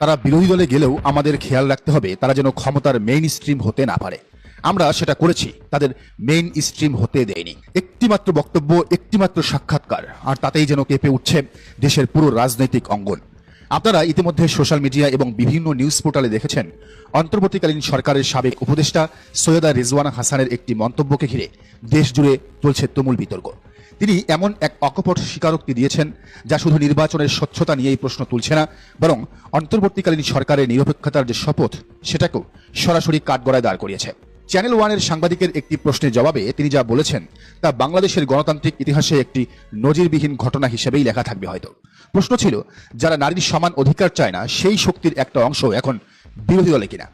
তারা বিরোধী দলে গেলেও আমাদের খেয়াল রাখতে হবে তারা যেন ক্ষমতার মেইন স্ট্রিম হতে না পারে। আমরা সেটা করেছি, তাদের মেইন স্ট্রিম হতে দেয়নি। একটিমাত্র বক্তব্য, একটিমাত্র সাক্ষাৎকার, আর তাতেই যেন কেঁপে উঠছে দেশের পুরো রাজনৈতিক অঙ্গন। আপনারা ইতিমধ্যে সোশ্যাল মিডিয়া এবং বিভিন্ন নিউজ পোর্টালে দেখেছেন অন্তর্বর্তীকালীন সরকারের সাবেক উপদেষ্টা সৈয়দা রিজওয়ানা হাসানের একটি মন্তব্যকে ঘিরে দেশ জুড়ে চলছে তুমুল বিতর্ক। তিনি এমন এক অকপট স্বীকারোক্তি দিয়েছেন যা শুধু নির্বাচনের স্বচ্ছতা নিয়েই প্রশ্ন তুলছে না, বরং অন্তর্বর্তীকালীন সরকারের নিরপেক্ষতার যে শপথ সেটাকেও সরাসরি কাঠগড়ায় দাঁড় করিয়েছে। চ্যানেল ওয়ানের সাংবাদিকের একটি প্রশ্নের জবাবে তিনি যা বলেছেন তা বাংলাদেশের গণতান্ত্রিক ইতিহাসে একটি নজিরবিহীন ঘটনা হিসেবেই লেখা থাকবে হয়তো। প্রশ্ন ছিল, যারা নারীর সমান অধিকার চায় না সেই শক্তির একটা অংশ এখন বিরোধী দলে কিনা।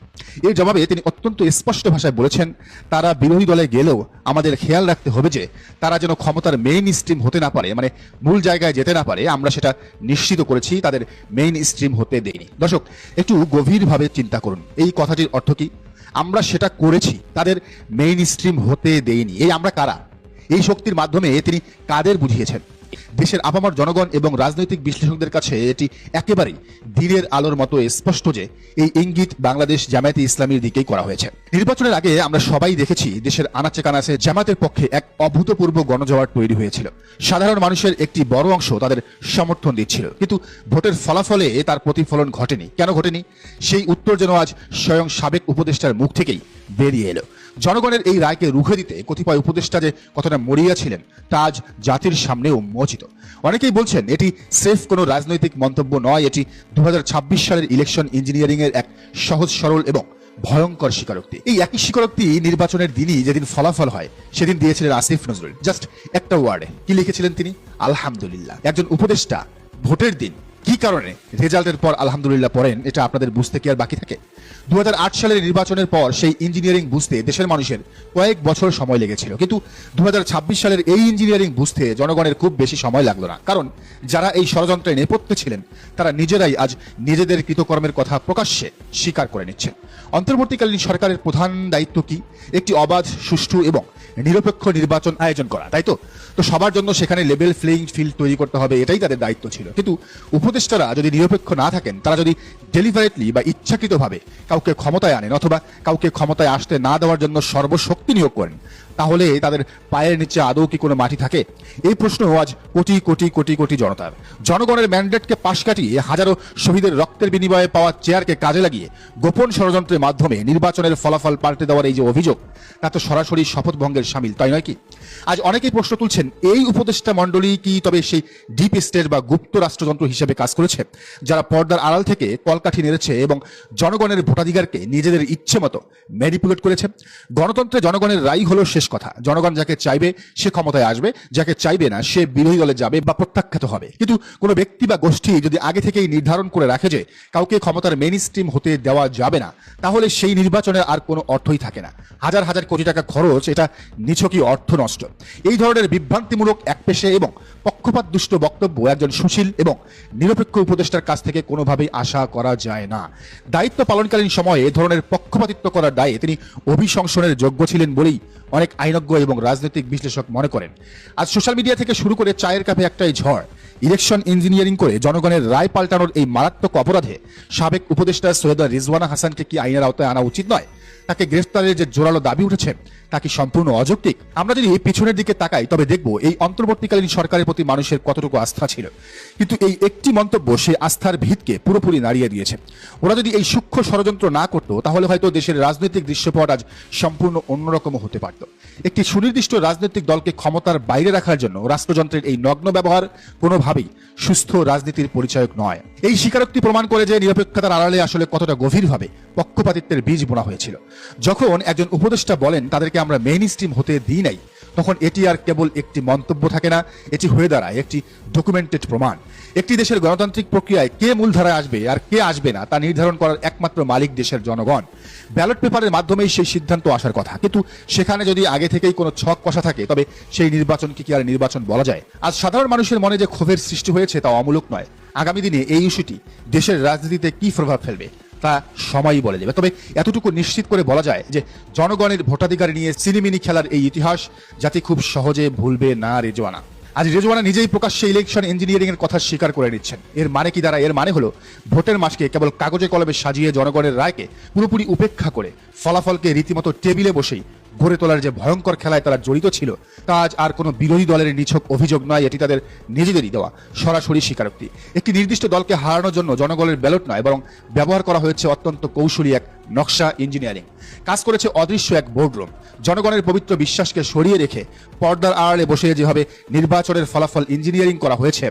এর জবাবে তিনি অত্যন্ত স্পষ্ট ভাষায় বলেছেন, তারা বিরোধী দলে গেলেও আমাদের খেয়াল রাখতে হবে যে তারা যেন ক্ষমতার মেইন স্ট্রিম হতে না পারে, মানে মূল জায়গায় যেতে না পারে। আমরা সেটা নিশ্চিত করেছি, তাদের মেইন স্ট্রিম হতে দেইনি। দর্শক, একটু গভীরভাবে চিন্তা করুন, এই কথাটির অর্থ কি? আমরা সেটা করেছি, তাদের মেইন স্ট্রিম হতে দেইনি। এই আমরা কারা? এই শক্তির মাধ্যমে তিনি কাদের বুঝিয়েছেন? দেশের আপামর জনগণ এবং রাজনৈতিক বিশ্লেষকদের কাছে এটি একেবারেই দিনের আলোর মতো স্পষ্ট যে এই ইঙ্গিত বাংলাদেশ জামায়াতে ইসলামীর দিকেই করা হয়েছে। নির্বাচনের আগে আমরা সবাই দেখেছি দেশের আনাচে কানাচে জামাতের পক্ষে এক অভূতপূর্ব গণজোয়ার তৈরি হয়েছিল। সাধারণ মানুষের একটি বড় অংশ তাদের সমর্থন দিচ্ছিল, কিন্তু ভোটের ফলাফলে তার প্রতিফলন ঘটেনি। কেন ঘটেনি? সেই উত্তর যেন আজ স্বয়ং সাবেক উপদেষ্টার মুখ থেকেই বেরিয়ে এলো। জনগণের এই রায়কে রুখে দিতে কতিপয় উপদেষ্টা যে কতটা মরিয়া ছিলেন তা আজ জাতির সামনেও উন্মোচিত। অনেকেই বলছেন এটি স্রেফ কোনো রাজনৈতিক মন্তব্য নয়, এটি 2026 সালের ইলেকশন ইঞ্জিনিয়ারিং এর এক সহজ সরল এবং ভয়ঙ্কর স্বীকারোক্তি। এই একই স্বীকারোক্তি নির্বাচনের দিনই যেদিন ফলাফল হয় সেদিন দিয়েছিলেন আসিফ নজরুল। জাস্ট একটা ওয়ার্ডে কি লিখেছিলেন তিনি? আলহামদুলিল্লাহ। একজন উপদেষ্টা ভোটের দিন কি কারণে রেজাল্টের পর আলহামদুলিল্লাহ পড়েন, এটা আপনাদের বুঝতে কি আর বাকি থাকে? 2008 সালের নির্বাচনের পর সেই ইঞ্জিনিয়ারিং বুঝতে দেশের মানুষের কয়েক বছর সময় লেগেছিল, কিন্তু 2026 সালের এই ইঞ্জিনিয়ারিং বুঝতে জনগণের খুব বেশি সময় লাগলো না। কারণ যারা এই ষড়যন্ত্রে নেপথ্যে ছিলেন তারা নিজেরাই আজ নিজেদের কৃতকর্মের কথা প্রকাশ্যে স্বীকার করে নিচ্ছেন। অন্তর্বর্তীকালীন সরকারের প্রধান দায়িত্ব কি? একটি অবাধ, সুষ্ঠু এবং নিরপেক্ষ নির্বাচন আয়োজন করা, তাই তো? সবার জন্য সেখানে লেভেল প্লেইং ফিল্ড তৈরি করতে হবে, এটাই তাদের দায়িত্ব ছিল। কিন্তু উপদেষ্টারা যদি নিরপেক্ষ না থাকেন, তারা যদি ডেলিভারেটলি বা ইচ্ছাকৃতভাবে কাউকে ক্ষমতায় আনেন অথবা কাউকে ক্ষমতায় আসতে না দেওয়ার জন্য সর্বশক্তি নিয়োগ করেন, তাহলে তাদের পায়ের নিচে আদৌ কি কোনো মাটি থাকে? এই প্রশ্ন আজ কোটি কোটি কোটি কোটি জনতার। জনগণের ম্যান্ডেটকে পাশ কাটিয়ে হাজারো শহীদের রক্তের বিনিময়ে পাওয়া চেয়ারকে কাজে লাগিয়ে গোপন ষড়যন্ত্রের মাধ্যমে নির্বাচনের ফলাফল পাল্টে দেওয়ার এই যে অভিযোগ, তা তো সরাসরি শপথ ভঙ্গের শামিল, তাই নয় কি? আজ অনেকেই প্রশ্ন তুলছেন, এই উপদেষ্টা মণ্ডলী কি তবে সেই ডিপ স্টেট বা গুপ্ত রাষ্ট্রযন্ত্র হিসেবে কাজ করেছে, যারা পর্দার আড়াল থেকে কলকাঠি নেড়েছে এবং জনগণের ভোটাধিকারকে নিজেদের ইচ্ছে মতো ম্যানিপুলেট করেছে? গণতন্ত্রে জনগণের রায় হলো শেষ কথা। জনগণ যাকে চাইবে সে ক্ষমতায় আসবে, যাকে চাইবে না সে বিরোধী দলে যাবে বা প্রত্যাখ্যাত হবে। কিন্তু কোনো ব্যক্তি বা গোষ্ঠী যদি আগে থেকেই নির্ধারণ করে রাখে যে কাউকে ক্ষমতার মেইন স্ট্রিম হতে দেওয়া যাবে না, তাহলে সেই নির্বাচনের আর কোনো অর্থই থাকে না। হাজার হাজার কোটি টাকা খরচ, এটা নিছকই অর্থ নষ্ট। এই ধরনের বিভ্রান্তিমূলক একপেশে এবং পক্ষপাত দুষ্ট বক্তব্য একজন সুশীল এবং নিরপেক্ষ উপদেষ্টার কাছ থেকে কোনোভাবেই আশা করা যায় না। দায়িত্ব পালনকালীন সময়ে এ ধরনের পক্ষপাতিত্ব করার দায়ে তিনি অভিশংসনের যোগ্য ছিলেন বলেই অনেক আইনজ্ঞ এবং রাজনৈতিক বিশ্লেষক মনে করেন। আজ সোশ্যাল মিডিয়া থেকে শুরু করে চায়ের কাপে একটাই ঝড়। ইলেকশন ইঞ্জিনিয়ারিং করে জনগণের রায় পাল্টানোর এই মারাত্মক অপরাধে সাবেক উপদেষ্টা সৈয়দা রিজওয়ানা হাসানকে কি আইনের আওতায় আনা উচিত নয়? তাকে গ্রেফতারের যে জোরালো দাবি উঠেছে তা কি সম্পূর্ণ অযৌক্তিক? আমরা যদি পিছনের দিকে তাকাই তবে দেখব এই অন্তর্বর্তীকালীন সরকারের প্রতি মানুষের কতটুকু আস্থা ছিল, কিন্তু এই একটি মন্তব্য সেই আস্থার ভিতকে পুরোপুরি নাড়িয়ে দিয়েছে। ওরা যদি এই সূক্ষ্ম ষড়যন্ত্র না করতো তাহলে হয়তো দেশের রাজনৈতিক দৃশ্যপট আজ সম্পূর্ণ অন্যরকম হতে পারত। একটি সুনির্দিষ্ট রাজনৈতিক দলকে ক্ষমতার বাইরে রাখার জন্য রাষ্ট্রযন্ত্রের এই নগ্ন ব্যবহার কোনোভাবেই সুস্থ রাজনীতির পরিচায়ক নয়। এই স্বীকারোক্তি প্রমাণ করে যে নিরপেক্ষতার আড়ালে আসলে কতটা গভীরভাবে পক্ষপাতিত্বের বীজ বোনা হয়েছিল। যখন একজন উপদেষ্টা বলেন তাদেরকে আমরা মেইন স্ট্রিম হতে দিই নাই, তখন এটি আর কেবল একটি মন্তব্য থাকে না, এটি হয়ে দাঁড়ায় একটি ডকুমেন্টেড প্রমাণ। একটি দেশের গণতান্ত্রিক প্রক্রিয়ায় কে মূলধারায় আসবে আর কে আসবে না তা নির্ধারণ করার একমাত্র মালিক দেশের জনগণ। ব্যালট পেপারের মাধ্যমেই সেই সিদ্ধান্ত আসার কথা, কিন্তু সেখানে যদি আগে থেকেই কোনো ছক কষা থাকে তবে সেই নির্বাচনকে কি আর নির্বাচন বলা যায়? আজ সাধারণ মানুষের মনে যে ক্ষোভের সৃষ্টি হয়েছে তা অমূলক নয়। আগামী দিনে এই ইস্যুটি দেশের রাজনীতিতে কি প্রভাব ফেলবে তা সময়ই বলে দেবে। তবে এতটুকু নিশ্চিত করে বলা যায় যে জনগণের ভোটাধিকার নিয়ে সিনেমিনি খেলার এই ইতিহাস জাতি খুব সহজে ভুলবে না রিজওয়ানা। আজ রেজওয়ানা নিজেই প্রকাশ্যে ইলেকশন ইঞ্জিনিয়ারিং এর কথা স্বীকার করে নিচ্ছেন। এর মানে কি দাঁড়ায়? এর মানে হলো ভোটের মাসকে কেবল কাগজে কলমে সাজিয়ে জনগণের রায়কে পুরোপুরি উপেক্ষা করে ফলাফলকে রীতিমতো টেবিলে বসেই গড়ে তোলার যে ভয়ঙ্কর খেলায় তারা জড়িত ছিল তা আজ আর কোনো বিরোধী দলের নিছক অভিযোগ নয়, এটি তাদের নিজেদেরই দেওয়া সরাসরি স্বীকারোক্তি। একটি নির্দিষ্ট দলকে হারানোর জন্য জনগণের ব্যালট নয়, বরং ব্যবহার করা হয়েছে অত্যন্ত কৌশলী এক নকশা ইঞ্জিনিয়ারিং। কাজ করেছে অদৃশ্য এক বোর্ডরুম। জনগণের পবিত্র বিশ্বাসকে সরিয়ে রেখে পর্দার আড়ালে বসে যেভাবে নির্বাচনের ফলাফল ইঞ্জিনিয়ারিং করা হয়েছে,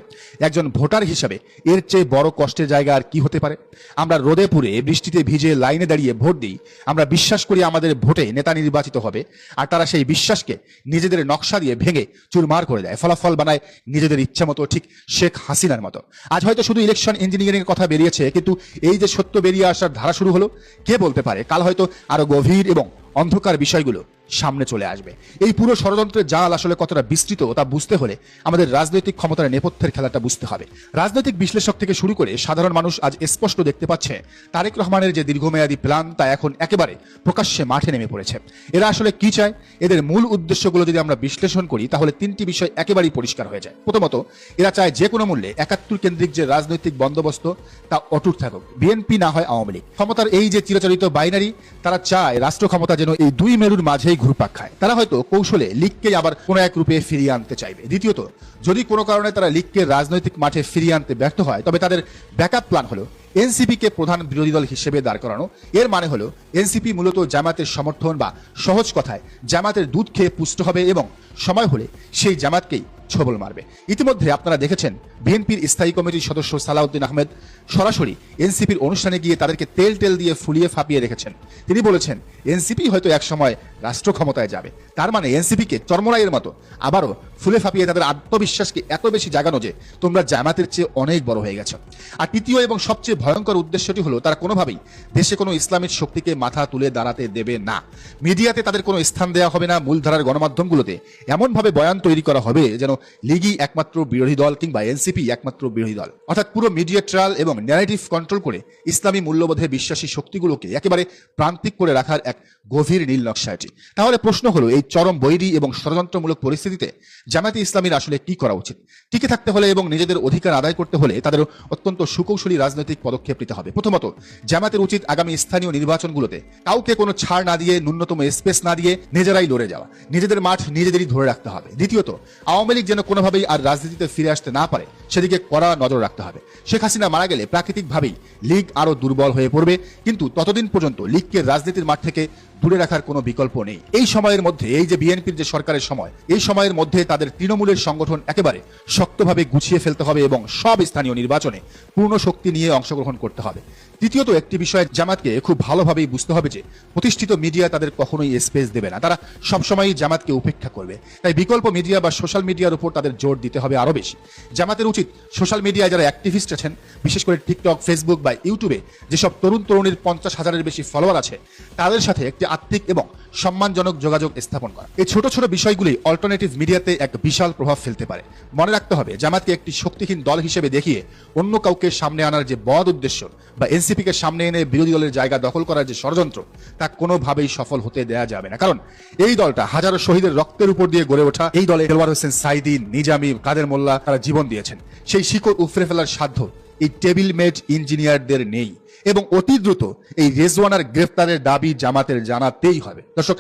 একজন ভোটার হিসাবে এর চেয়ে বড় কষ্টের জায়গা আর কি হতে পারে? আমরা রোদে পুড়ে বৃষ্টিতে ভিজে লাইনে দাঁড়িয়ে ভোট দিই। আমরা বিশ্বাস করি আমাদের ভোটে নেতা নির্বাচিত হবে, আর তারা সেই বিশ্বাসকে নিজেদের নকশা দিয়ে ভেঙে চুরমার করে দেয়, ফলাফল বানায় নিজেদের ইচ্ছা মতো, ঠিক শেখ হাসিনার মতো। আজ হয়তো শুধু ইলেকশন ইঞ্জিনিয়ারিং এর কথা বেরিয়েছে, কিন্তু এই যে সত্য বেরিয়ে আসার ধারা শুরু হলো, কে বলতে পারে কাল হয়তো আরো গভীর এবং অন্ধকার বিষয়গুলো সামনে চলে আসবে। এই পুরো ষড়যন্ত্রের জাল আসলে কতটা বিস্তৃত তা বুঝতে হলে আমাদের রাজনৈতিক ক্ষমতার নেপথ্যের খেলাটা বুঝতে হবে। রাজনৈতিক বিশ্লেষক থেকে শুরু করে সাধারণ মানুষ আজ স্পষ্ট দেখতে পাচ্ছে তারেক রহমানের যে দীর্ঘমেয়াদী প্ল্যান তা এখন একেবারে প্রকাশ্যে মাঠে নেমে পড়েছে। এরা আসলে কি চায়? এদের মূল উদ্দেশ্যগুলো যদি আমরা বিশ্লেষণ করি তাহলে তিনটি বিষয় একেবারেই পরিষ্কার হয়ে যায়। প্রথমত, এরা চায় যে কোনো মূল্যে ৭১ কেন্দ্রিক যে রাজনৈতিক বন্দোবস্ত তা অটুট থাকুক, বিএনপি না হয় আওয়ামী লীগ। ক্ষমতার এই যে চিরাচরিত বাইনারি, তারা চায় রাষ্ট্র ক্ষমতা যেন এই দুই মেরুর মাঝেই ঘুরপাক খায়। তারা হয়তো কৌশলে লীগকে আবার কোনো এক রূপে ফিরিয়ে আনতে চাইবে। দ্বিতীয়ত, যদি কোনো কারণে তারা লীগকে রাজনৈতিক মাঠে ফিরিয়ে আনতে ব্যর্থ হয়, তবে তাদের ব্যাকআপ প্ল্যান হলো এনসিপি কে প্রধান বিরোধী দল হিসেবে দাঁড় করানো। এর মানে হলো এনসিপি মূলত জামাতের সমর্থন বা সহজ কথায় জামাতের দুধ খেয়ে পুষ্ট হবে এবং সময় হলে সেই জামাতকেই ছবল মারবে। ইতিমধ্যে আপনারা দেখেছেন বিএনপির স্থায়ী কমিটির সদস্য সালাউদ্দিন আহমেদ সরাসরি এনসিপির অনুষ্ঠানে গিয়ে তাদেরকে তেল দিয়ে ফুলিয়ে ফাঁপিয়ে রেখেছেন। তিনি বলেছেন এনসিপি হয়তো একসময় রাষ্ট্র ক্ষমতায় যাবে। তার মানে এনসিপিকে চরমরাইয়ের মতো আবারও ফুলে ফাঁপিয়ে তাদের আত্মবিশ্বাসকে এত বেশি জাগানো যে তোমরা জামাতের চেয়ে অনেক বড় হয়ে গেছো। আর তৃতীয় এবং সবচেয়ে ভয়ঙ্কর উদ্দেশ্যটি হলো তারা কোনোভাবেই দেশে কোনো ইসলামিক শক্তিকে মাথা তুলে দাঁড়াতে দেবে না। মিডিয়াতে তাদের কোনো স্থান দেওয়া হবে না। মূলধারার গণমাধ্যমগুলোতে এমনভাবে বয়ান তৈরি করা হবে যেন লীগই একমাত্র বিরোধী দল কিংবা এনসিপি একমাত্র বিরোধী দল। অর্থাৎ পুরো মিডিয়া ট্রায়াল এবং ন্যারেটিভ কন্ট্রোল করে ইসলামী মূল্যবোধে বিশ্বাসী শক্তিগুলোকে একেবারে প্রান্তিক করে রাখার এক গভীর নীল নকশা এটি। তাহলে প্রশ্ন হলো, এই চরম বৈরী এবং ষড়যন্ত্রমূলক পরিস্থিতিতে জামায়াতে ইসলামীর আসলে কি করা উচিত? টিকে থাকতে হলে এবং নিজেদের অধিকার আদায় করতে হলে তাদের অত্যন্ত সুকৌশলী রাজনৈতিক পদক্ষেপ নিতে হবে। প্রথমত, জামায়াতের উচিত আগামী স্থানীয় নির্বাচনগুলোতে কাউকে কোনো ছাড় না দিয়ে, ন্যূনতম স্পেস না দিয়ে নিজেরাই লড়ে যাওয়া, নিজেদের মাঠ নিজেদেরই ধরে রাখতে হবে। দ্বিতীয়ত, আওয়ামী লীগ যেন কোনোভাবেই আর রাজনীতিতে ফিরে আসতে না পারে সেদিকে কড়া নজর রাখতে হবে। শেখ হাসিনা মারা গেলে প্রাকৃতিকভাবেই লীগ আরো দুর্বল হয়ে পড়বে, কিন্তু ততদিন পর্যন্ত লীগকে রাজনীতির মাঠ থেকে দূরে রাখার কোনো বিকল্প নেই। এই সময়ের মধ্যে, এই যে বিএনপির যে সরকারের সময়, এই সময়ের মধ্যে তাদের তৃণমূলের সংগঠন একেবারে শক্তভাবে গুছিয়ে ফেলতে হবে এবং সব স্থানীয় নির্বাচনে পূর্ণ শক্তি নিয়ে অংশগ্রহণ করতে হবে। তৃতীয়ত, একটি বিষয় জামাতকে খুব ভালোভাবেই বুঝতে হবে যে প্রতিষ্ঠিত মিডিয়া তাদের কখনোই স্পেস দেবে না, তারা সবসময়ই জামাতকে উপেক্ষা করবে। তাই বিকল্প মিডিয়া বা সোশ্যাল মিডিয়ার উপর তাদের জোর দিতে হবে আরো বেশি। জামাতের উচিত সোশ্যাল মিডিয়ায় যারা অ্যাক্টিভিস্ট আছেন, বিশেষ করে টিকটক, ফেসবুক বা ইউটিউবে যেসব তরুণীর 50,000-এর বেশি ফলোয়ার আছে, তাদের সাথে একটি আত্মিক এবং সম্মানজনক যোগাযোগ স্থাপন করা। এই ছোট ছোট বিষয়গুলি অল্টারনেটিভ মিডিয়াতে এক বিশাল প্রভাব ফেলতে পারে। মনে রাখতে হবে, জামাতকে একটি শক্তিহীন দল হিসেবে দেখিয়ে অন্য কাউকে সামনে আনার যে বদ উদ্দেশ্য বা এনসিপিকে সামনে এনে বিরোধী দলের জায়গা দখল করার যে ষড়যন্ত্র, তা কোনোভাবেই সফল হতে দেয়া যাবে না। কারণ এই দলটা হাজারো শহীদের রক্তের উপর দিয়ে গড়ে ওঠা। এই দলে দেলোয়ার হোসেন সাইদি, নিজামী, কাদের মোল্লা তারা জীবন দিয়েছেন। সেই শিকড় উফরে ফেলার সাধ্য এই টেবিল মেট ইঞ্জিনিয়ারদের নেই এবং অতি দ্রুত এই রেজওয়ানার গ্রেফতারের দাবি জামাতের জানাতেই হবে। দর্শক,